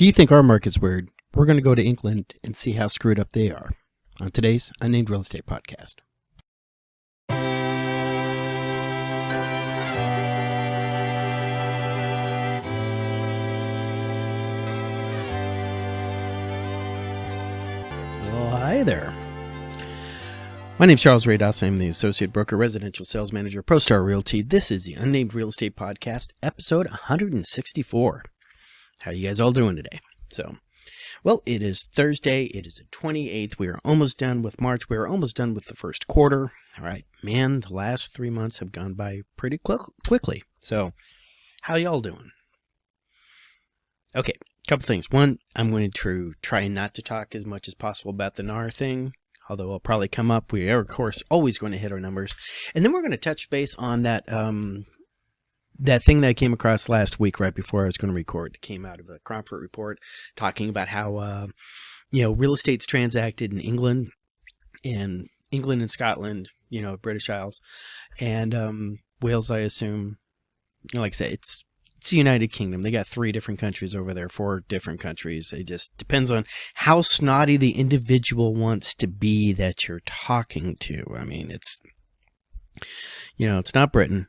If you think our market's weird, we're going to go to England and see how screwed up they are on today's Unnamed Real Estate Podcast. Well, hi there. My name is Charles Ray Dawson. I'm the Associate Broker, Residential Sales Manager, ProStar Realty. This is the Unnamed Real Estate Podcast, episode 164. How you guys all doing today? Well, it is Thursday. It is the 28th. We are almost done with March. We are almost done with the first quarter. All right, man, the last 3 months have gone by pretty quickly. So, how y'all doing? Okay, a couple things. One, I'm going to try not to talk as much as possible about the NAR thing, although I'll probably come up. We are, of course, always going to hit our numbers. And then we're going to touch base on that that thing that I came across last week right before I was going to record. It came out of a Cromford report talking about how, real estate's transacted in England and Scotland, British Isles, and Wales, I assume. Like I said, it's the United Kingdom. They got 3 different countries over there, 4 different countries. It just depends on how snotty the individual wants to be that you're talking to. I mean, it's not Britain.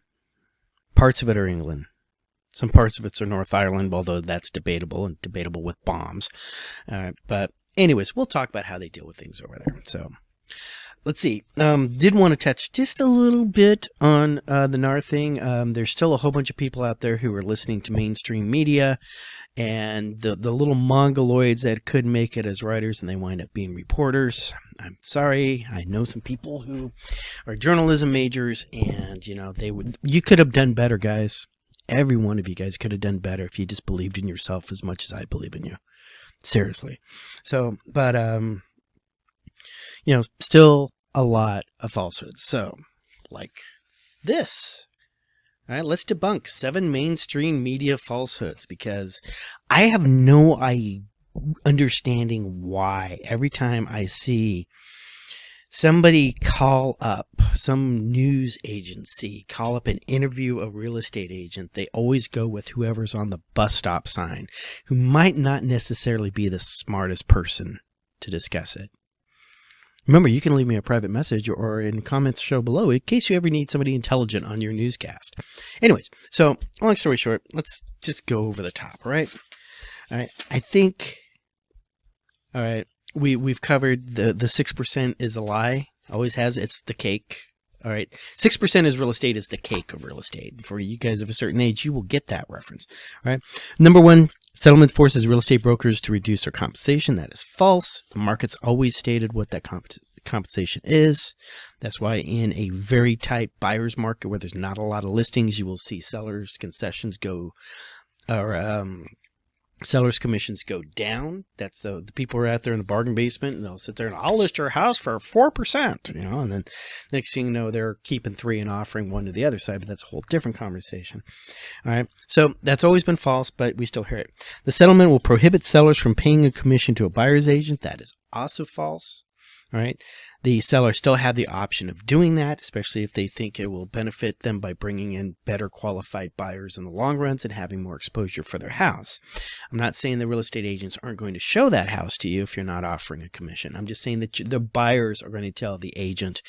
Parts of it are England. Some parts of it are North Ireland, although that's debatable and debatable with bombs. But anyways, we'll talk about how they deal with things over there. So let's see. Did want to touch just a little bit on the NAR thing. There's still a whole bunch of people out there who are listening to mainstream media, and the little mongoloids that could make it as writers and they wind up being reporters. I'm sorry. I know some people who are journalism majors, and you could have done better, guys. Every one of you guys could have done better if you just believed in yourself as much as I believe in you. Seriously. So, but still a lot of falsehoods. So, like this. All right, let's debunk 7 mainstream media falsehoods, because I have no understanding why every time I see somebody call up, some news agency call up and interview a real estate agent, they always go with whoever's on the bus stop sign, who might not necessarily be the smartest person to discuss it. Remember, you can leave me a private message or in the comments show below in case you ever need somebody intelligent on your newscast. Anyways, so long story short, let's just go over the top, all right? All right, I think, all right, we've covered the 6% is a lie. Always has. It's the cake. All right, 6% is real estate is the cake of real estate. For you guys of a certain age, you will get that reference. All right, number 1. Settlement forces real estate brokers to reduce their compensation. That is false. The market's always stated what that compensation is. That's why in a very tight buyer's market where there's not a lot of listings, you will see sellers' concessions go, or sellers' commissions go down. That's the people are out there in the bargain basement, and they'll sit there and I'll list your house for 4%, and then next thing you know, they're keeping 3 and offering 1 to the other side, but that's a whole different conversation. All right. So that's always been false, but we still hear it. The settlement will prohibit sellers from paying a commission to a buyer's agent. That is also false. All right. The sellers still have the option of doing that, especially if they think it will benefit them by bringing in better qualified buyers in the long runs and having more exposure for their house. I'm not saying the real estate agents aren't going to show that house to you if you're not offering a commission. I'm just saying that the buyers are going to tell the agent,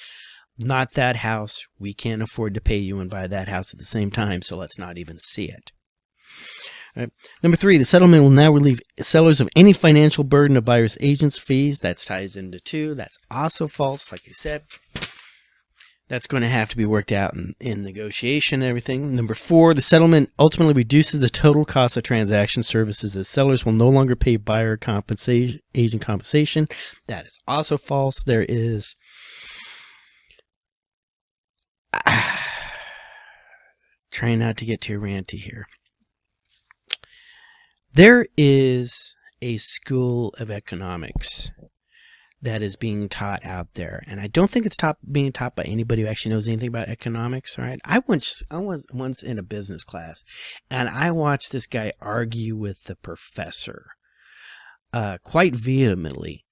not that house. We can't afford to pay you and buy that house at the same time, so let's not even see it. Right. Number 3, the settlement will now relieve sellers of any financial burden of buyer's agents' fees. That ties into 2. That's also false, like I said. That's going to have to be worked out in negotiation and everything. Number 4, the settlement ultimately reduces the total cost of transaction services as sellers will no longer pay buyer compensation, agent compensation. That is also false. There is... trying not to get too ranty here. There is a school of economics that is being taught out there, and I don't think it's being taught by anybody who actually knows anything about economics. All right, I was once in a business class, and I watched this guy argue with the professor quite vehemently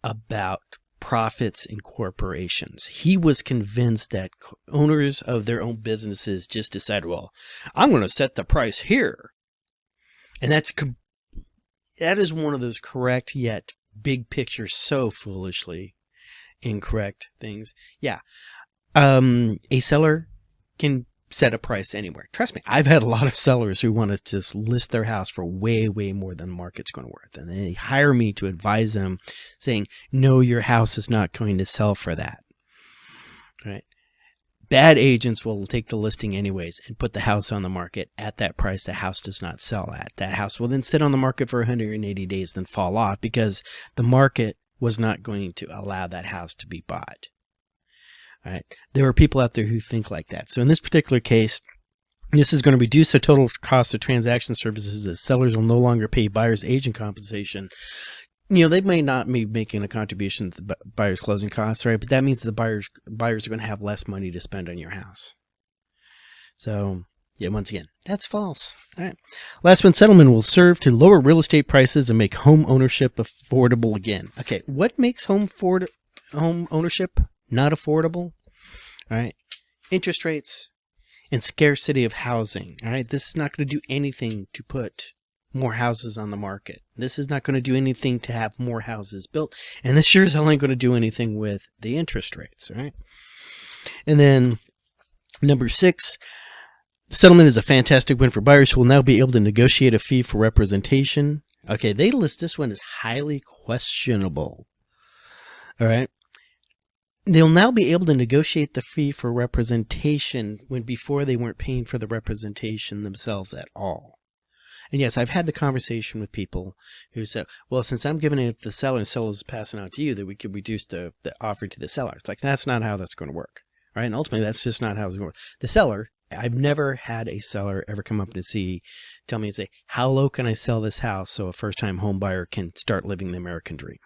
about profits in corporations. He was convinced that owners of their own businesses just decided, well, I'm going to set the price here. And that's that is one of those correct yet big picture so foolishly incorrect things. Yeah. A seller can set a price anywhere. Trust me, I've had a lot of sellers who want to just list their house for way, way more than the market's going to worth. And they hire me to advise them saying, no, your house is not going to sell for that. Right? Bad agents will take the listing anyways and put the house on the market at that price the house does not sell at. That house will then sit on the market for 180 days, then fall off because the market was not going to allow that house to be bought. All right. There are people out there who think like that. So in this particular case, this is going to reduce the total cost of transaction services as sellers will no longer pay buyer's agent compensation. They may not be making a contribution to the buyer's closing costs, right? But that means the buyers are going to have less money to spend on your house. So, yeah, once again, that's false. All right. Last one, settlement will serve to lower real estate prices and make home ownership affordable again. Okay, what makes home ownership not affordable? All right, interest rates and scarcity of housing. All right, this is not going to do anything to put more houses on the market. This is not going to do anything to have more houses built. And this sure as hell ain't going to do anything with the interest rates, all right? And then number 6, settlement is a fantastic win for buyers who will now be able to negotiate a fee for representation. Okay, they list this one as highly questionable, all right? They'll now be able to negotiate the fee for representation when before they weren't paying for the representation themselves at all. And yes, I've had the conversation with people who said, well, since I'm giving it to the seller and the seller is passing out to you, that we could reduce the offer to the seller. It's like, that's not how that's going to work. Right? And ultimately, that's just not how it's going to work. The seller, I've never had a seller ever come up to tell me and say, how low can I sell this house so a first-time home buyer can start living the American dream?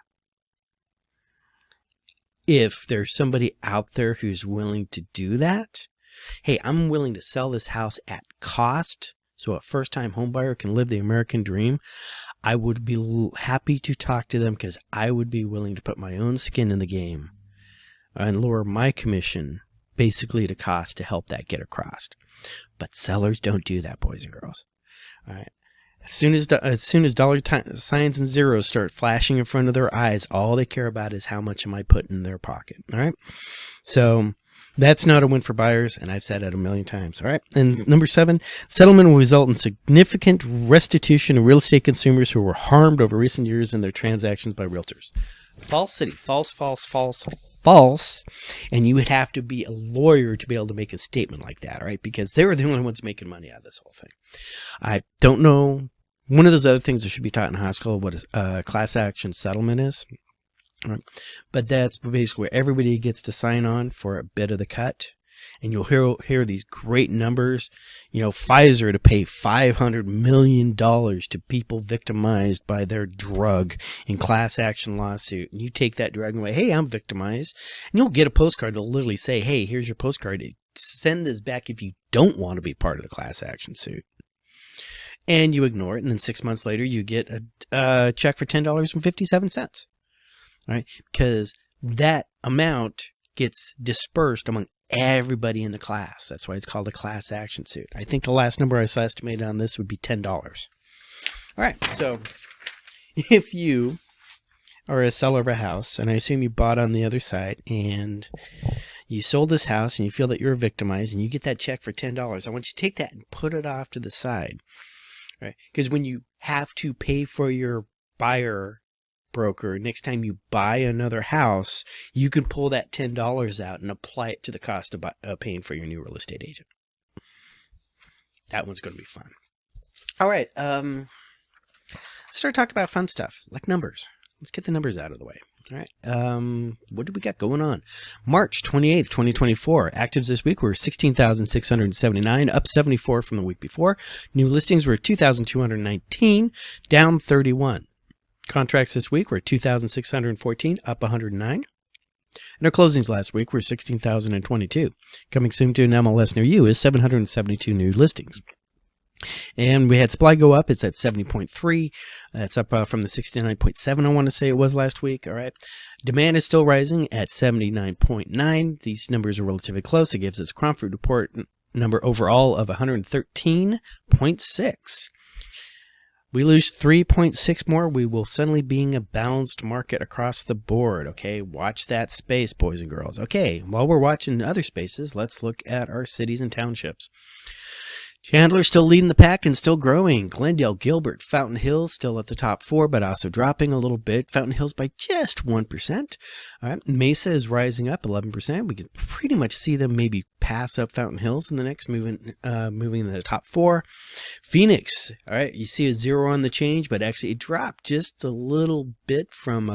If there's somebody out there who's willing to do that, hey, I'm willing to sell this house at cost so a first-time homebuyer can live the American dream, I would be happy to talk to them because I would be willing to put my own skin in the game and lower my commission basically to cost to help that get across. But sellers don't do that, boys and girls. All right. As soon as dollar signs and zeros start flashing in front of their eyes, all they care about is how much am I putting in their pocket. All right. So that's not a win for buyers, and I've said it a million times. All right. And number 7, settlement will result in significant restitution of real estate consumers who were harmed over recent years in their transactions by realtors. False city. False, false, false, false. And you would have to be a lawyer to be able to make a statement like that, all right? Because they were the only ones making money out of this whole thing. I don't know. One of those other things that should be taught in high school, what a class action settlement is. Right. But that's basically where everybody gets to sign on for a bit of the cut. And you'll hear these great numbers. Pfizer to pay $500 million to people victimized by their drug in class action lawsuit. And you take that drug and go, hey, I'm victimized. And you'll get a postcard that'll literally say, hey, here's your postcard. Send this back if you don't want to be part of the class action suit. And you ignore it. And then 6 months later, you get a check for $10.57. Right? Because that amount gets dispersed among everybody in the class. That's why it's called a class action suit. I think the last number I saw estimated on this would be $10. All right. So if you are a seller of a house, and I assume you bought on the other side, and you sold this house and you feel that you're victimized and you get that check for $10, I want you to take that and put it off to the side. Right? Because when you have to pay for your buyer broker, next time you buy another house, you can pull that $10 out and apply it to the cost of paying for your new real estate agent. That one's going to be fun. All right. Let's start talking about fun stuff like numbers. Let's get the numbers out of the way. All right. What do we got going on? March 28th, 2024. Actives this week were 16,679, up 74 from the week before. New listings were 2,219, down 31. Contracts this week were 2,614, up 109. And our closings last week were 16,022. Coming soon to an MLS near you is 772 new listings. And we had supply go up. It's at 70.3. That's up from the 69.7 I want to say it was last week. All right. Demand is still rising at 79.9. These numbers are relatively close. It gives us a Cromford report number overall of 113.6. We lose 3.6 more, we will suddenly be in a balanced market across the board. Okay, watch that space, boys and girls. Okay, while we're watching other spaces, let's look at our cities and townships. Chandler still leading the pack and still growing. Glendale, Gilbert, Fountain Hills still at the top 4, but also dropping a little bit. Fountain Hills by just 1%. All right, Mesa is rising up 11%. We can pretty much see them maybe pass up Fountain Hills in the next moving in the top 4. Phoenix, all right, you see a 0 on the change, but actually it dropped just a little bit from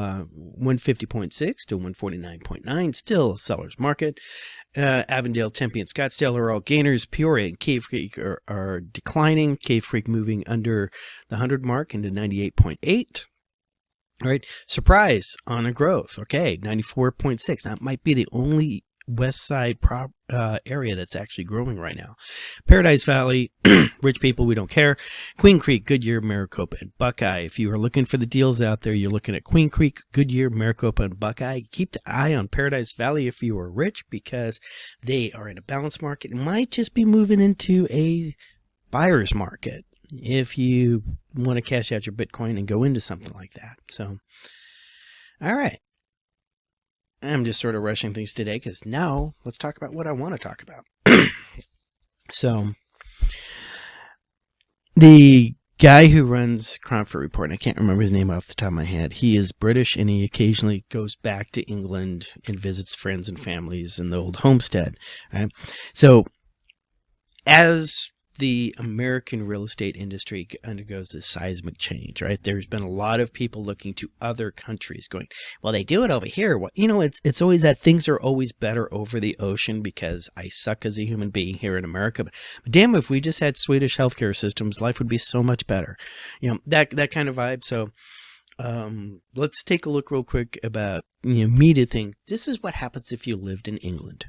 150.6 to 149.9. Still a seller's market. Avondale, Tempe, and Scottsdale are all gainers. Peoria and Cave Creek are declining. Cave Creek moving under the 100 mark into 98.8. All right, Surprise on a growth. Okay, 94.6. That might be the only west side area that's actually growing right now. Paradise Valley, rich people, we don't care. Queen Creek, Goodyear, Maricopa, and Buckeye. If you are looking for the deals out there, you're looking at Queen Creek, Goodyear, Maricopa, and Buckeye. Keep the eye on Paradise Valley if you are rich, because they are in a balanced market. It might just be moving into a buyer's market if you want to cash out your Bitcoin and go into something like that. So, all right. I'm just sort of rushing things today because now let's talk about what I want to talk about. So, the guy who runs Cromford Report, and I can't remember his name off the top of my head, he is British and he occasionally goes back to England and visits friends and families in the old homestead. Right? So, as the American real estate industry undergoes this seismic change, right? There's been a lot of people looking to other countries going, well, they do it over here. Well, you know, it's always that things are always better over the ocean because I suck as a human being here in America. But damn, if we just had Swedish healthcare systems, life would be so much better. You know, that kind of vibe. So let's take a look real quick about, media thing. This is what happens if you lived in England.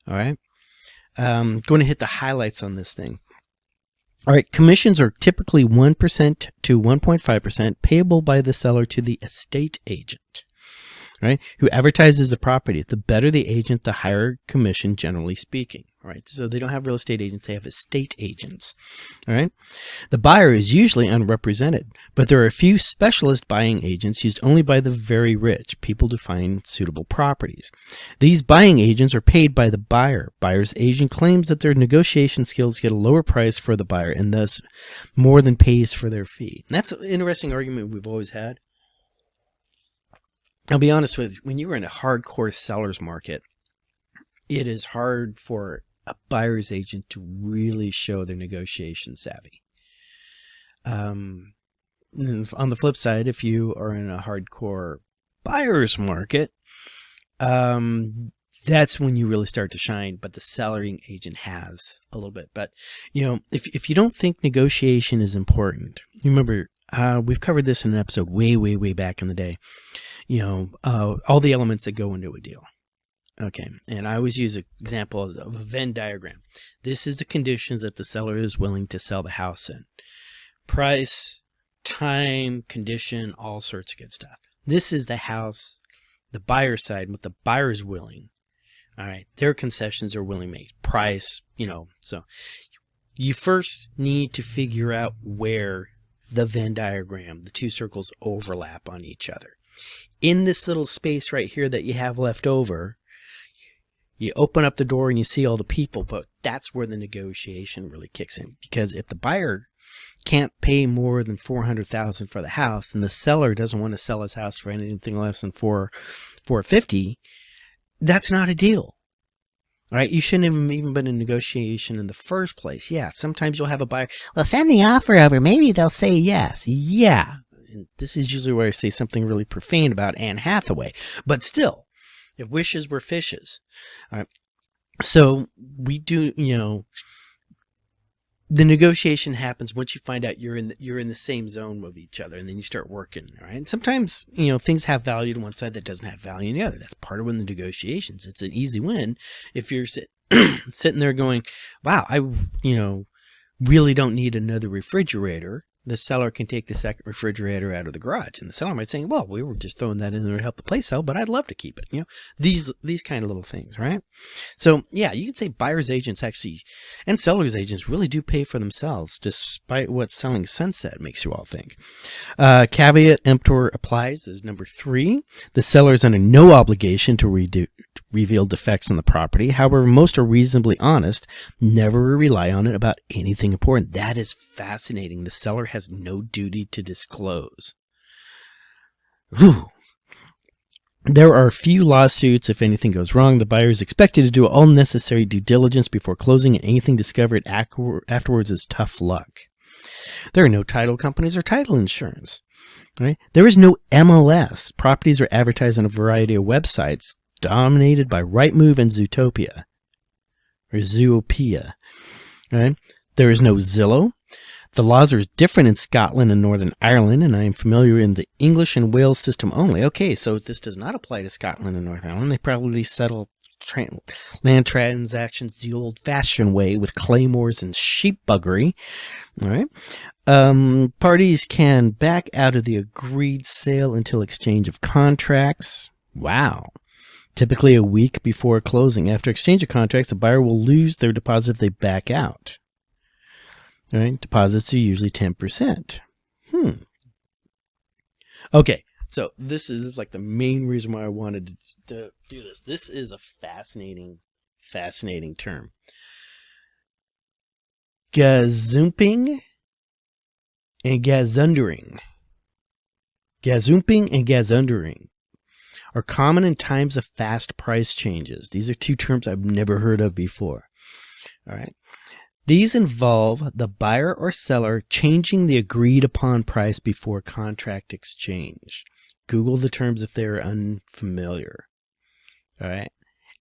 All right. Going to hit the highlights on this thing. All right, commissions are typically 1% to 1.5% payable by the seller to the estate agent, right, who advertises the property. The better the agent, the higher commission, generally speaking. All right, so they don't have real estate agents, they have estate agents. All right, the buyer is usually unrepresented, but there are a few specialist buying agents used only by the very rich, people to find suitable properties. These buying agents are paid by the buyer. Buyer's agent claims that their negotiation skills get a lower price for the buyer and thus more than pays for their fee. And that's an interesting argument we've always had. I'll be honest with you, when you're in a hardcore seller's market, it is hard for a buyer's agent to really show their negotiation savvy. On the flip side, if you are in a hardcore buyer's market, that's when you really start to shine, but the selling agent has a little bit. But, if you don't think negotiation is important, remember, we've covered this in an episode way, way, way back in the day, all the elements that go into a deal. Okay, and I always use an example of a Venn diagram. This is the conditions that the seller is willing to sell the house in. Price, time, condition, all sorts of good stuff. This is the house, the buyer side, what the buyer is willing. All right, their concessions are willing made. Price, so you first need to figure out where the Venn diagram, the two circles overlap on each other. In this little space right here that you have left over, you open up the door and you see all the people, but that's where the negotiation really kicks in. Because if the buyer can't pay more than $400,000 for the house, and the seller doesn't want to sell his house for anything less than $450,000, that's not a deal. All right, you shouldn't have even been in negotiation in the first place. Yeah, sometimes you'll have a buyer, well, send the offer over, maybe they'll say yes. Yeah, and this is usually where I say something really profane about Anne Hathaway, but still. If wishes were fishes. All right. So we do, the negotiation happens once you find out you're in the same zone with each other, and then you start working. All right. And sometimes, things have value to one side that doesn't have value in the other. That's part of when the negotiations. It's an easy win if you're sitting there going, wow, I, really don't need another refrigerator, the seller can take the second refrigerator out of the garage. And the seller might say, well, we were just throwing that in there to help the place sell, but I'd love to keep it. These kind of little things, right? So yeah, you can say buyer's agents actually and seller's agents really do pay for themselves, despite what Selling Sunset makes you all think. Caveat emptor applies is number 3. The seller is under no obligation to reveal defects in the property. However, most are reasonably honest. Never rely on it about anything important. That is fascinating. The seller has no duty to disclose. Whew. There are few lawsuits. If anything goes wrong, the buyer is expected to do all necessary due diligence before closing, and anything discovered afterwards is tough luck. There are no title companies or title insurance. Right? There is no MLS. Properties are advertised on a variety of websites dominated by Rightmove and Zootopia. Or Zoopia. Right? There is no Zillow. The laws are different in Scotland and Northern Ireland, and I am familiar in the English and Wales system only. Okay, so this does not apply to Scotland and Northern Ireland. They probably settle land transactions the old-fashioned way with claymores and sheep buggery. All right. Parties can back out of the agreed sale until exchange of contracts. Wow. Typically a week before closing. After exchange of contracts, the buyer will lose their deposit if they back out. All right. Deposits are usually 10%. Okay. So this is like the main reason why I wanted to do this. This is a fascinating term. Gazumping and gazundering. Gazumping and gazundering are common in times of fast price changes. These are 2 terms I've never heard of before. All right. These involve the buyer or seller changing the agreed upon price before contract exchange. Google the terms if they're unfamiliar. All right.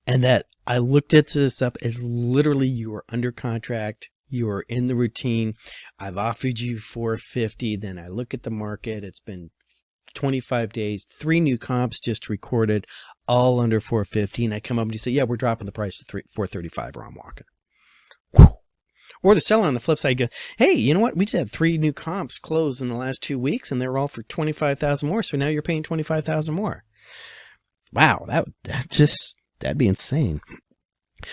And that I looked at this up as literally you are under contract. You are in the routine. I've offered you $450. Then I look at the market. It's been 25 days, 3 new comps just recorded, all under $450. And I come up and you say, yeah, we're dropping the price to $435 or I'm walking. Whew. Or the seller on the flip side goes, hey, you know what? We just had 3 new comps close in the last 2 weeks, and they're all for $25,000 more. So now you're paying $25,000 more. Wow, that'd be insane.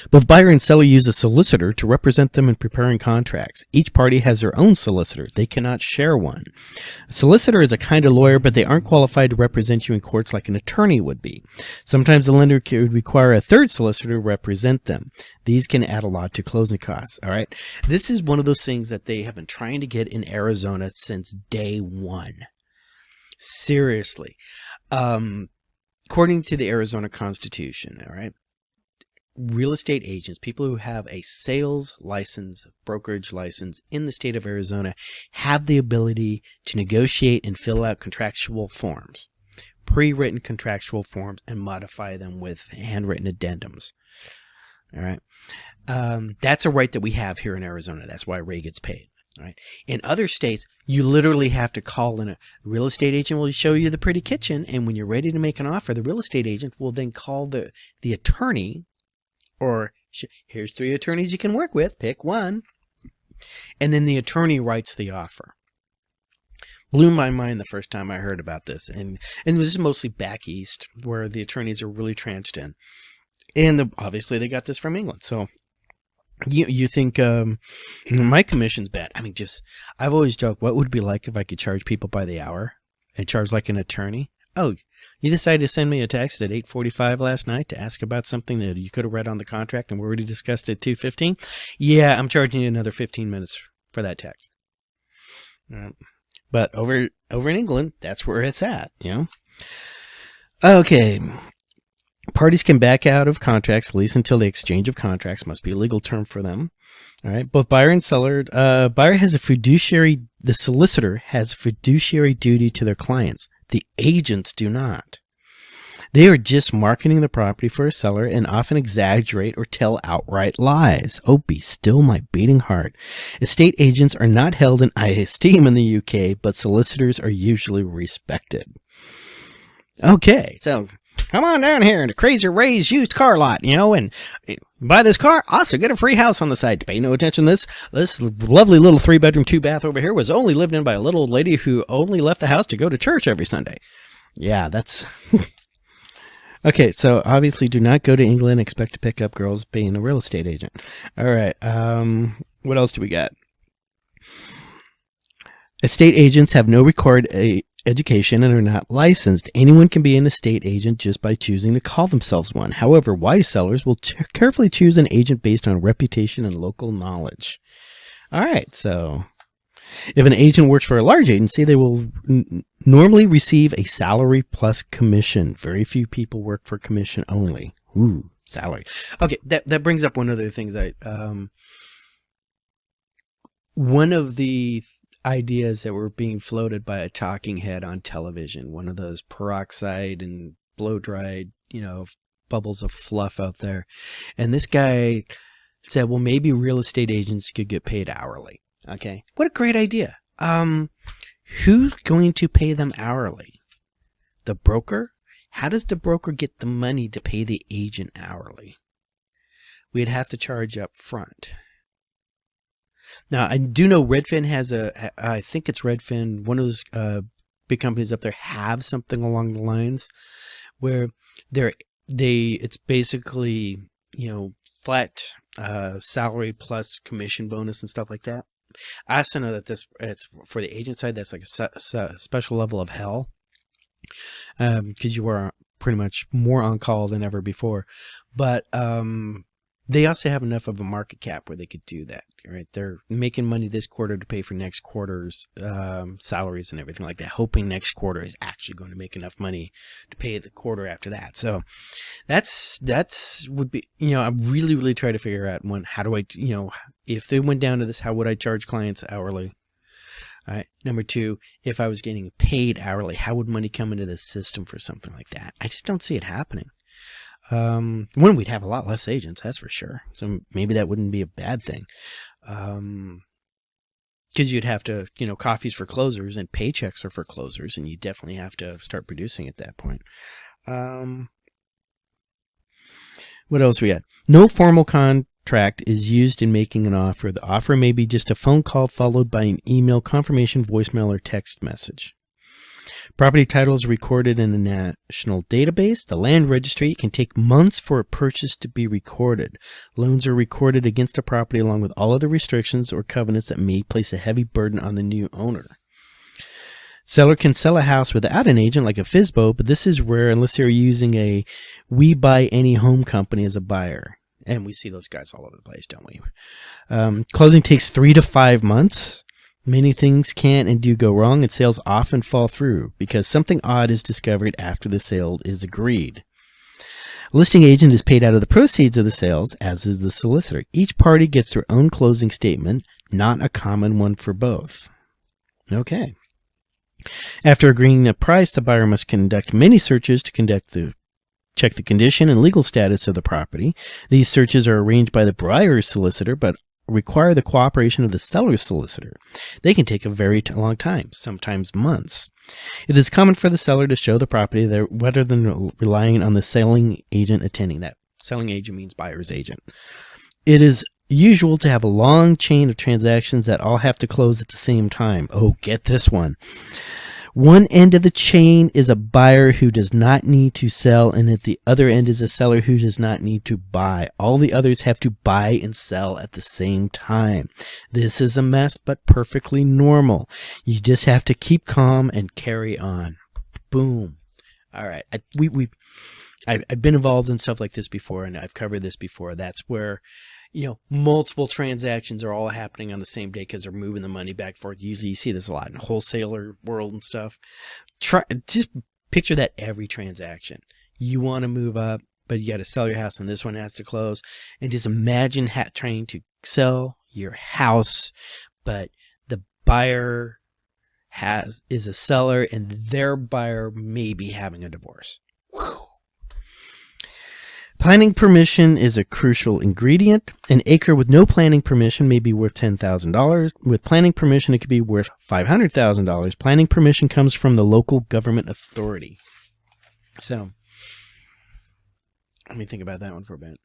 Both buyer and seller use a solicitor to represent them in preparing contracts. Each party has their own solicitor. They cannot share one. A solicitor is a kind of lawyer, but they aren't qualified to represent you in courts like an attorney would be. Sometimes the lender could require a third solicitor to represent them. These can add a lot to closing costs. All right. This is one of those things that they have been trying to get in Arizona since day one. Seriously. According to the Arizona Constitution, all right, real estate agents, people who have a sales license, brokerage license in the state of Arizona, have the ability to negotiate and fill out contractual forms, pre-written contractual forms, and modify them with handwritten addendums. All right. That's a right that we have here in Arizona. That's why Ray gets paid. All right. In other states, you literally have to call in. A real estate agent will show you the pretty kitchen, and when you're ready to make an offer, the real estate agent will then call the attorney, or here's 3 attorneys you can work with, pick one, and then the attorney writes the offer. Blew my mind the first time I heard about this, and it was mostly back east where the attorneys are really tranched in, and obviously they got this from England. So you think my commission's bad? I mean, I've always joked, what would it be like if I could charge people by the hour and charge like an attorney? Oh, you decided to send me a text at 8:45 last night to ask about something that you could have read on the contract and we already discussed at 2:15? Yeah, I'm charging you another 15 minutes for that text. But over in England, that's where it's at, you know? Okay. Parties can back out of contracts at least until the exchange of contracts. Must be a legal term for them. All right. Both buyer and seller. Buyer has a fiduciary. The solicitor has a fiduciary duty to their clients. The agents do not. They are just marketing the property for a seller and often exaggerate or tell outright lies. Oh, be still my beating heart. Estate agents are not held in high esteem in the UK, but solicitors are usually respected. Okay, so come on down here to Crazy Ray's used car lot, you know, and Buy this car, also get a free house on the side. Pay no attention to this. This lovely little 3-bedroom, 2-bath over here was only lived in by a little old lady who only left the house to go to church every Sunday. Yeah, that's... Okay, so obviously do not go to England and expect to pick up girls being a real estate agent. All right, what else do we got? Estate agents have no required education and are not licensed. Anyone can be an estate agent just by choosing to call themselves one. However, wise sellers will carefully choose an agent based on reputation and local knowledge. All right, so if an agent works for a large agency, they will normally receive a salary plus commission. Very few people work for commission only. Ooh, salary. Okay, that brings up one of the things one of the ideas that were being floated by a talking head on television, one of those peroxide and blow-dried, bubbles of fluff out there. And this guy said, well, maybe real estate agents could get paid hourly. Okay. What a great idea. Who's going to pay them hourly? The broker? How does the broker get the money to pay the agent hourly? We'd have to charge up front. Now, I do know Redfin has I think it's Redfin, one of those big companies up there have something along the lines where it's basically, flat salary plus commission bonus and stuff like that. I also know that it's for the agent side, that's like a special level of hell, because you are pretty much more on call than ever before. But they also have enough of a market cap where they could do that. Right? They're making money this quarter to pay for next quarter's salaries and everything like that, hoping next quarter is actually going to make enough money to pay the quarter after that. So that's would be, I really, really try to figure out how do I, if they went down to this, how would I charge clients hourly? All right. Number two, if I was getting paid hourly, how would money come into the system for something like that? I just don't see it happening. One, we'd have a lot less agents, that's for sure. So maybe that wouldn't be a bad thing. Because you'd have to, coffees for closers and paychecks are for closers, and you definitely have to start producing at that point. What else we got? No formal contract is used in making an offer. The offer may be just a phone call followed by an email confirmation, voicemail, or text message. Property titles are recorded in a national database. The land registry. It can take months for a purchase to be recorded. Loans are recorded against the property along with all other restrictions or covenants that may place a heavy burden on the new owner. Seller can sell a house without an agent like a FSBO, but this is rare unless they're using a We Buy Any Home company as a buyer. And we see those guys all over the place, don't we? Closing takes 3 to 5 months. Many things can and do go wrong, and sales often fall through because something odd is discovered after the sale is agreed. A listing agent is paid out of the proceeds of the sales, as is the solicitor. Each party gets their own closing statement, not a common one for both. Okay. After agreeing a price, the buyer must conduct many searches to check the condition and legal status of the property. These searches are arranged by the buyer's solicitor, but require the cooperation of the seller's solicitor. They can take a very long time, sometimes months. It is common for the seller to show the property there rather than relying on the selling agent attending. That selling agent means buyer's agent. It is usual to have a long chain of transactions that all have to close at the same time. Oh, get this one. One end of the chain is a buyer who does not need to sell, and at the other end is a seller who does not need to buy. All the others have to buy and sell at the same time. This is a mess, but perfectly normal. You just have to keep calm and carry on. Boom. All right. I've been involved in stuff like this before, and I've covered this before. That's where multiple transactions are all happening on the same day because they're moving the money back and forth. Usually you see this a lot in the wholesaler world and stuff. Just picture that every transaction. You want to move up, but you got to sell your house and this one has to close. And just imagine trying to sell your house, but the buyer is a seller and their buyer may be having a divorce. Whew. Planning permission is a crucial ingredient. An acre with no planning permission may be worth $10,000. With planning permission, it could be worth $500,000. Planning permission comes from the local government authority. So, let me think about that one for a bit.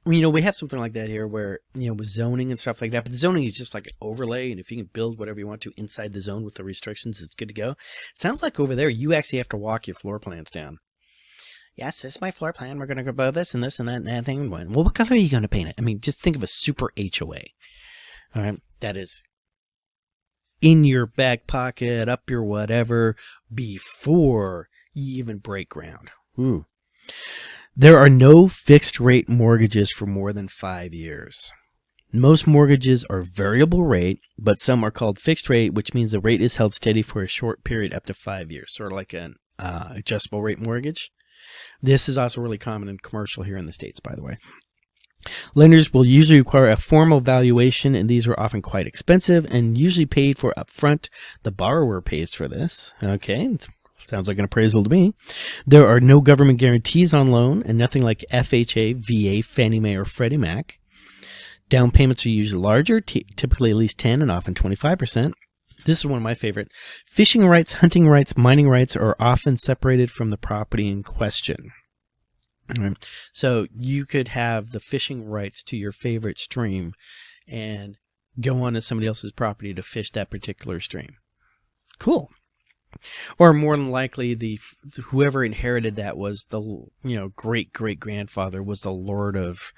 We have something like that here where, with zoning and stuff like that, but the zoning is just like an overlay, and if you can build whatever you want to inside the zone with the restrictions, it's good to go. It sounds like over there, you actually have to walk your floor plans down. Yes, this is my floor plan. We're going to go about this and this and that and that thing. Well, what color are you going to paint it? I mean, just think of a super HOA. All right. That is in your back pocket, up your whatever, before you even break ground. Ooh. There are no fixed rate mortgages for more than 5 years. Most mortgages are variable rate, but some are called fixed rate, which means the rate is held steady for a short period up to 5 years, sort of like an adjustable rate mortgage. This is also really common in commercial here in the States, by the way. Lenders will usually require a formal valuation, and these are often quite expensive and usually paid for upfront. The borrower pays for this. Okay, sounds like an appraisal to me. There are no government guarantees on loan, and nothing like FHA, VA, Fannie Mae, or Freddie Mac. Down payments are usually larger, typically at least 10 and often 25%. This is one of my favorite. Fishing rights, hunting rights, mining rights are often separated from the property in question. Right. So you could have the fishing rights to your favorite stream and go on to somebody else's property to fish that particular stream. Cool. Or more than likely, whoever inherited that was the great-great-grandfather was the Lord of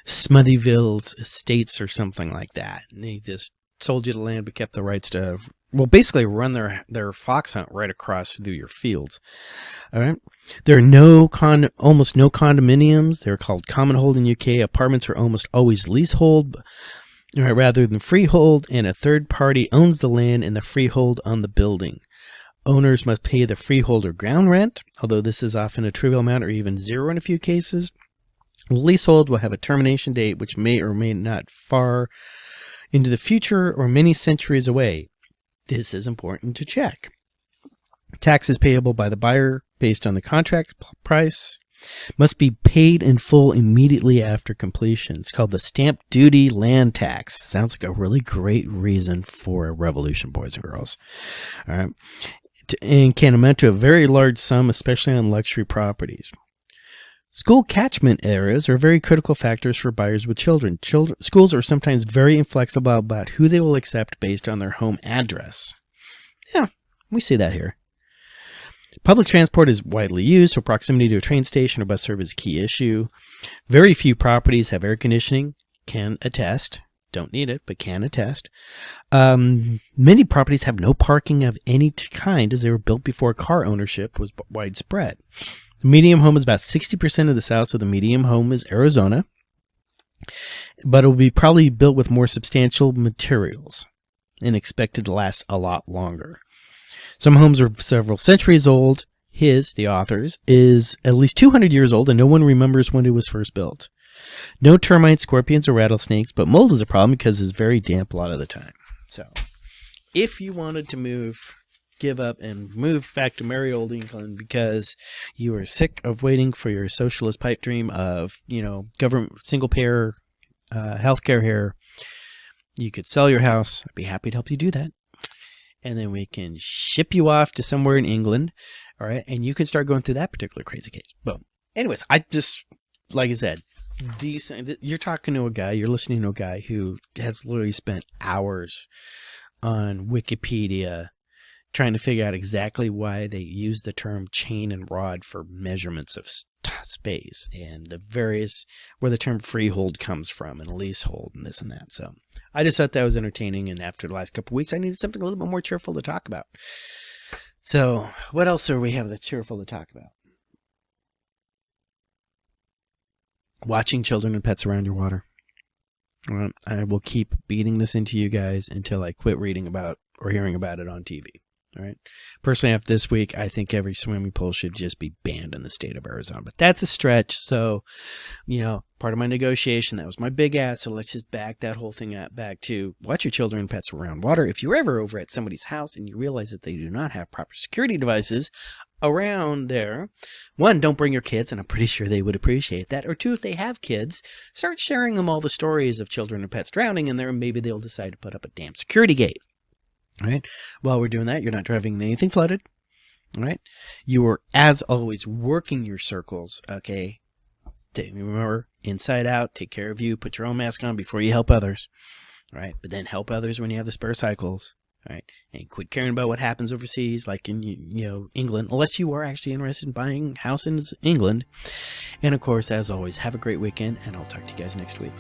Smothyville's estates or something like that. And they just sold you the land but kept the rights to, basically run their fox hunt right across through your fields. All right. There are almost no condominiums. They're called common hold in UK. Apartments are almost always leasehold rather than freehold, and a third party owns the land and the freehold on the building. Owners must pay the freeholder ground rent, although this is often a trivial amount or even zero in a few cases. Leasehold will have a termination date which may or may not far into the future or many centuries away. This is important to check. Taxes payable by the buyer based on the contract price must be paid in full immediately after completion. It's called the stamp duty land tax. Sounds like a really great reason for a revolution, boys and girls. All right. And can amount to a very large sum, especially on luxury properties. School catchment areas are very critical factors for buyers with children. Schools are sometimes very inflexible about who they will accept based on their home address. Yeah, we see that here. Public transport is widely used, so proximity to a train station or bus service is a key issue. Very few properties have air conditioning, can attest. Don't need it, but can attest. Many properties have no parking of any kind as they were built before car ownership was widespread. The medium home is about 60% of the South, so the medium home is Arizona. But it will be probably built with more substantial materials and expected to last a lot longer. Some homes are several centuries old. His, the author's, is at least 200 years old, and no one remembers when it was first built. No termites, scorpions, or rattlesnakes, but mold is a problem because it's very damp a lot of the time. So, if you wanted to give up and move back to merry old England because you are sick of waiting for your socialist pipe dream of, government single-payer healthcare here, you could sell your house. I'd be happy to help you do that. And then we can ship you off to somewhere in England, all right? And you can start going through that particular crazy case. But anyways, like I said, you're talking to a guy, you're listening to a guy who has literally spent hours on Wikipedia trying to figure out exactly why they use the term chain and rod for measurements of space and the various, where the term freehold comes from and leasehold and this and that. So I just thought that was entertaining, and after the last couple of weeks, I needed something a little bit more cheerful to talk about. So what else do we have that's cheerful to talk about? Watching children and pets around your water. I will keep beating this into you guys until I quit reading about or hearing about it on TV. All right. Personally, after this week, I think every swimming pool should just be banned in the state of Arizona. But that's a stretch. So, part of my negotiation, that was my big ask. So let's just back that whole thing back to watch your children and pets around water. If you're ever over at somebody's house and you realize that they do not have proper security devices around there, one, don't bring your kids, and I'm pretty sure they would appreciate that. Or two, if they have kids, start sharing them all the stories of children and pets drowning in there, and maybe they'll decide to put up a damn security gate. All right. While we're doing that, you're not driving anything flooded. All right. You are, as always, working your circles. Okay. Remember, inside out, take care of you, put your own mask on before you help others. All right, but then help others when you have the spare cycles. All right, and quit caring about what happens overseas, like in England, unless you are actually interested in buying a house in England. And of course, as always, have a great weekend, and I'll talk to you guys next week.